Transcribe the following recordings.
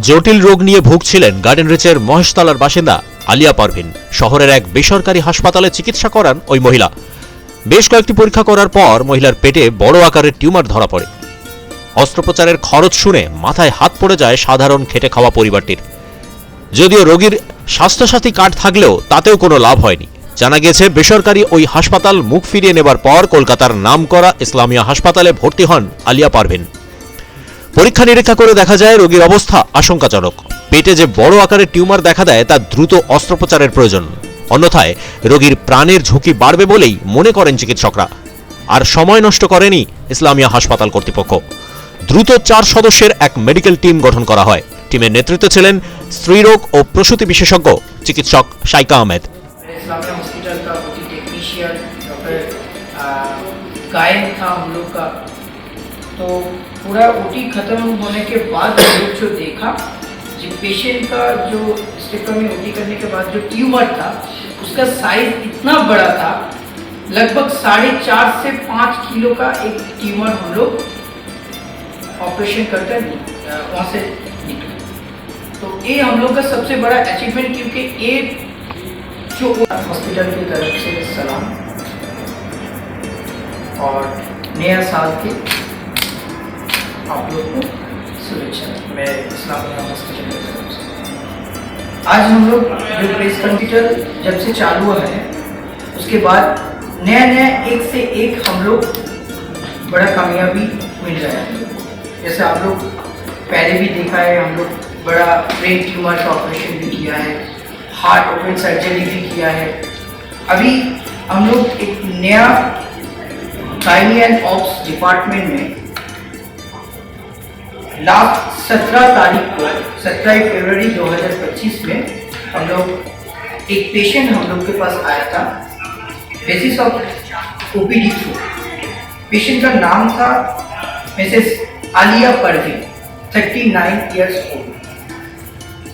জটিল রোগ নিয়ে ভুগছিলেন গার্ডেন রিচের মহেশতলার বাসিন্দা আলিয়া পারভিন। শহরের এক বেসরকারি হাসপাতালে চিকিৎসা করান ওই মহিলা। বেশ কয়েকটি পরীক্ষা করার পর মহিলার পেটে বড় আকারের টিউমার ধরা পড়ে। অস্ত্রোপচারের খরচ শুনে মাথায় হাত পড়ে যায় সাধারণ খেটে খাওয়া পরিবারটির। যদিও রোগীর স্বাস্থ্যসাথী কার্ড থাকলেও তাতেও কোনো লাভ হয়নি। জানা গেছে বেসরকারি ওই হাসপাতাল মুখ ফিরিয়ে নেবার পর কলকাতার নামকরা ইসলামিয়া হাসপাতালে ভর্তি হন আলিয়া পারভিন। পরীক্ষা নিরীক্ষা করে দেখা যায় রোগীর অবস্থা আশঙ্কাজনক। পেটে যে বড় আকারের টিউমার দেখা দেয় তা দ্রুত অস্ত্রোপচারের প্রয়োজন, অন্যথায় রোগীর প্রাণের ঝুঁকি বাড়বে বলেই মনে করেন চিকিৎসকরা। আর সময় নষ্ট করেনি ইসলামিয়া হাসপাতাল কর্তৃপক্ষ। দ্রুত 4 সদস্যের এক মেডিকেল টিম গঠন করা হয়। টিমের নেতৃত্বে ছিলেন স্ত্রীরোগ ও প্রসূতি বিশেষজ্ঞ চিকিৎসক শাইকা আহমেদ। इस्लामिया हॉस्पिटल का ओटी टेक्नीशियन डॉक्टर गायन था हम लोग का। तो पूरा ओटी ख़त्म होने के बाद हम लोग जो देखा जो पेशेंट का जो स्टेक्टोमी ओटी करने के बाद जो ट्यूमर था उसका साइज इतना बड़ा था, लगभग 4.5 से 5 किलो का एक ट्यूमर हम लोग ऑपरेशन करके वहाँ से निकले। तो ये हम लोग का सबसे बड़ा अचीवमेंट, क्योंकि ये जो हॉस्पिटल की तरफ से सलाम और नया साल की आप लोग को शुभेच्छा मैं इस्लामिया हॉस्पिटल की तरफ से। आज हम लोग जो प्रेस हॉस्पिटल जब से चालू है उसके बाद नया नया एक से एक हम लोग बड़ा कामयाबी मिल रहा है। जैसे आप लोग पहले भी देखा है, हम लोग बड़ा ब्रेन ट्यूमर का ऑपरेशन भी किया है, हार्ट ओपन सर्जरी भी किया है। अभी हम लोग एक नया गायनी एंड ऑप्स डिपार्टमेंट में लास्ट 17 तारीख को 17 फरवरी 2025 में हम लोग एक पेशेंट हम लोग के पास आया था basis of OPD through. Patient का नाम था Mrs Alia Parveen, 39 years old.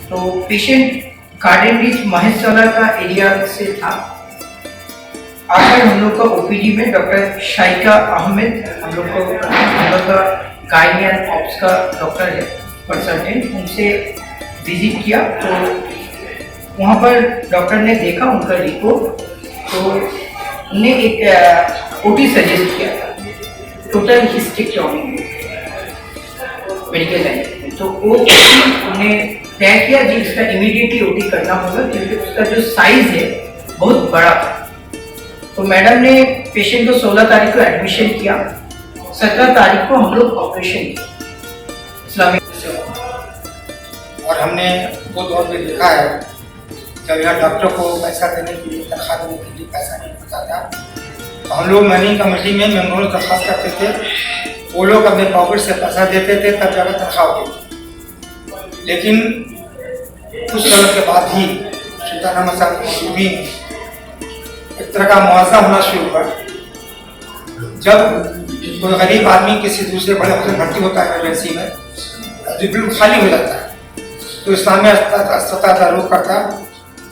तो पेशेंट गार्डन रिच महेशतला का एरिया से था। आकर हम लोग का ओपीडी में डॉक्टर शाइका अहमद हम लोग का गायनी एंड ऑप्स का डॉक्टर है कंसल्टेंट, उनसे विजिट किया। तो वहाँ पर डॉक्टर ने देखा उनका रिपोर्ट, तो उन्हें एक ओटी सजेस्ट किया था, टोटल हिस्टेक्टोमी मेडिकल लाइन। तो वो उन्हें तय किया जी इसका इमीडिएटली ओटी करना होगा, क्योंकि उसका जो साइज है बहुत बड़ा था। तो मैडम ने पेशेंट को 16 तारीख को एडमिशन किया, 17 तारीख को हम लोग ऑपरेशन किया इस्लामिक। और हमने वो दौर में देखा है जब यहाँ डॉक्टर को पैसा देने के लिए, तनख्वाह देने के लिए पैसा नहीं होता था, तो हम लोग मैनेजिंग कमेटी में मेम्बरों दरख्वास्त करते थे, वो लोग अपने पॉकेट से पैसा देते थे तब जाकर तनख्वाह होती थी। लेकिन कुछ समय के बाद ही सुल्ताना साहब मौजूदी एक तरह का मुआवजा होना शुरू हुआ। जब कोई गरीब आदमी किसी दूसरे बड़े हॉस्पिटल भर्ती होता है इमरजेंसी में, तो बिल्कुल खाली हो जाता है, तो इस्लामिया अस्पताल का रुख करता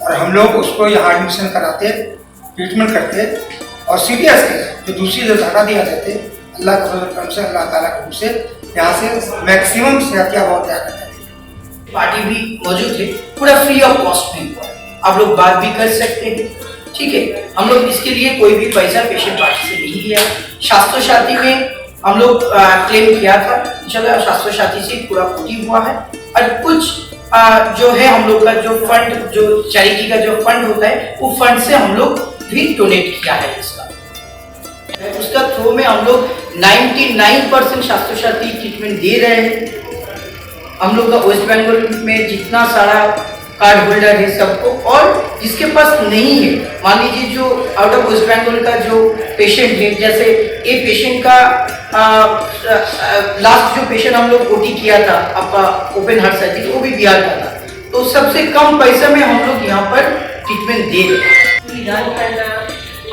और हम लोग उसको यहाँ एडमिशन कराते, ट्रीटमेंट करते और सीरियस के जो दूसरी जगह हटा दिया जाते, अल्लाह का फजल से, अल्लाह ताला के हुक्म से यहाँ से मैक्सिमम सेहतियाब और तैयार करते हैं। पार्टी भी मौजूद है, पूरा फ्री ऑफ कॉस्ट भी हुआ, आप लोग बात भी कर सकते हैं, ठीक है। हम लोग इसके लिए कोई भी पैसा पेशेंट पार्टी से नहीं लिया। स्वास्थ्य साथी में हम लोग क्लेम किया था, इंशाल्लाह स्वास्थ्य साथी से पूरा पूरी हुआ है। और कुछ जो है हम लोग का जो फंड, जो चैरिटी का जो फंड होता है, वो फंड से हम लोग भी डोनेट किया है इसका। उसका थ्रू में हम लोग 99% स्वास्थ्य साथी ट्रीटमेंट दे रहे हैं। हम लोग का वेस्ट बंगाल में जितना सारा कार्ड होल्डर है सबको, और जिसके पास नहीं है, मान लीजिए जो आउट ऑफ वेस्ट बंगाल का जो पेशेंट है, जैसे ये पेशेंट का लास्ट जो पेशेंट हम लोग ओटी किया था आपका ओपन हार्ट सर्जरी, वो भी बिहार का था। तो सबसे कम पैसे में हम लोग यहाँ पर ट्रीटमेंट दे रहे हैं।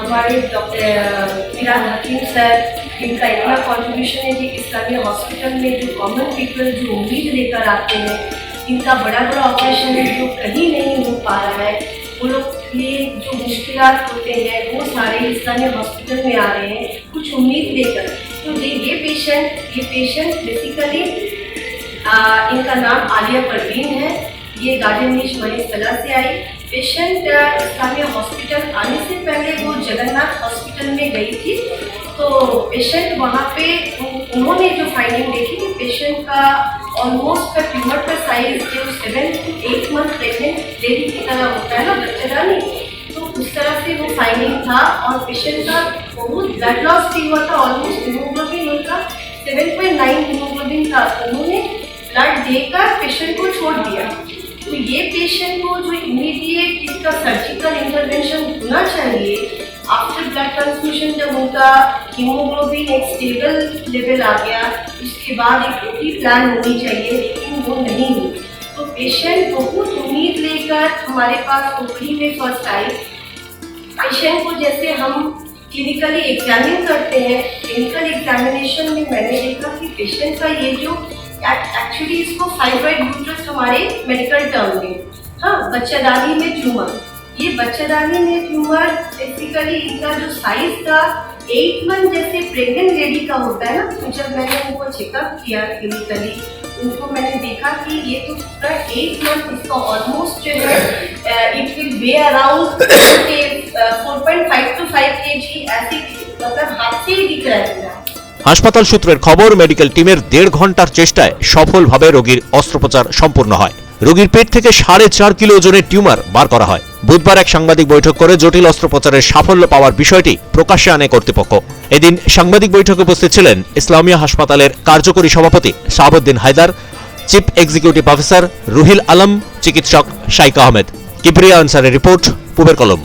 हमारे डॉक्टर फिराद हकीम सर, इनका इतना कंट्रीब्यूशन है कि इस्लामिया हॉस्पिटल में जो कॉमन पीपल जो उम्मीद लेकर आते हैं, इनका बड़ा बड़ा ऑपरेशन है जो कहीं नहीं हो पा रहा है, वो लोग ये जो मुश्किलात होते हैं वो सारे इस्लामिया हॉस्पिटल में आ रहे हैं कुछ उम्मीद लेकर। तो ये पेशेंट बेसिकली इनका नाम आलिया परवीन है। ये गार्डन रिच महेशतला से आई। पेशेंट इस्लामिया हॉस्पिटल आने से पहले वो जगन्नाथ हॉस्पिटल में गई थी। तो पेशेंट वहाँ पे उन्होंने जो फाइंडिंग देखी कि पेशेंट का ऑलमोस्ट का ट्यूमर का साइज जो 7 to 8 मंथ प्रेगनेंट लेडी की तरह होता है ना, बच्चेदानी, तो उस तरह से वो फाइंडिंग था। और पेशेंट का बहुत ब्लड लॉस भी हुआ था, ऑलमोस्ट हीमोग्लोबिन उनका 7.9 हीमोग्लोबिन था। उन्होंने ब्लड देकर पेशेंट को छोड़ दिया। तो ये पेशेंट को जो इमीडिएट इसका सर्जिकल इंटरवेंशन होना चाहिए आफ्टर ब्लड ट्रांसफ्यूजन, जब उनका हीमोग्लोबिन एक स्टेबल लेवल आ गया, उसके बाद एक ओपी प्लान होनी चाहिए, लेकिन वो नहीं हुई। तो पेशेंट बहुत उम्मीद लेकर हमारे पास ओपी में फर्स्ट आई। पेशेंट को जैसे हम क्लिनिकली एग्जामिन करते हैं, क्लिनिकल एग्जामिनेशन में मैंने देखा कि पेशेंट का ये जो एक्चुअली इसको फाइब्रॉइड यूट्रस हमारे मेडिकल टर्म में, हाँ, बच्चेदानी में ट्यूमर, ये बच्चेदानी में ट्यूमर बेसिकली इनका जो साइज था 8 मंथ जैसे प्रेग्नेंट लेडी का होता है ना। तो जब मैंने उनको चेकअप किया क्लिनिकली, उनको मैंने देखा कि ये तो पूरा 8 मंथ इसका ऑलमोस्ट जो है it will way around 4.5 to 5 kg ऐसी, मतलब हाथ से ही दिख रहा है। হাসপাতাল সূত্রের খবর, মেডিকেল টিমের 1.5 ঘন্টার চেষ্টায় সফলভাবে রোগীর অস্ত্রোপচার সম্পূর্ণ হয়। রোগীর পেট থেকে 4.5 কিলো ওজনের টিউমার বার করা হয়। বুধবার এক সাংবাদিক বৈঠক করে জটিল অস্ত্রোপচারের সাফল্য পাওয়ার বিষয়টি প্রকাশ্যে আনে কর্তৃপক্ষ। এদিন সাংবাদিক বৈঠকে উপস্থিত ছিলেন ইসলামিয়া হাসপাতালের কার্যকরী সভাপতি Shahabuddin Haidar, chief executive officer Ruhil Alam, চিকিৎসক শাইক আহমেদ। কিবরিয়া আনসারের রিপোর্ট, পূবের কলম।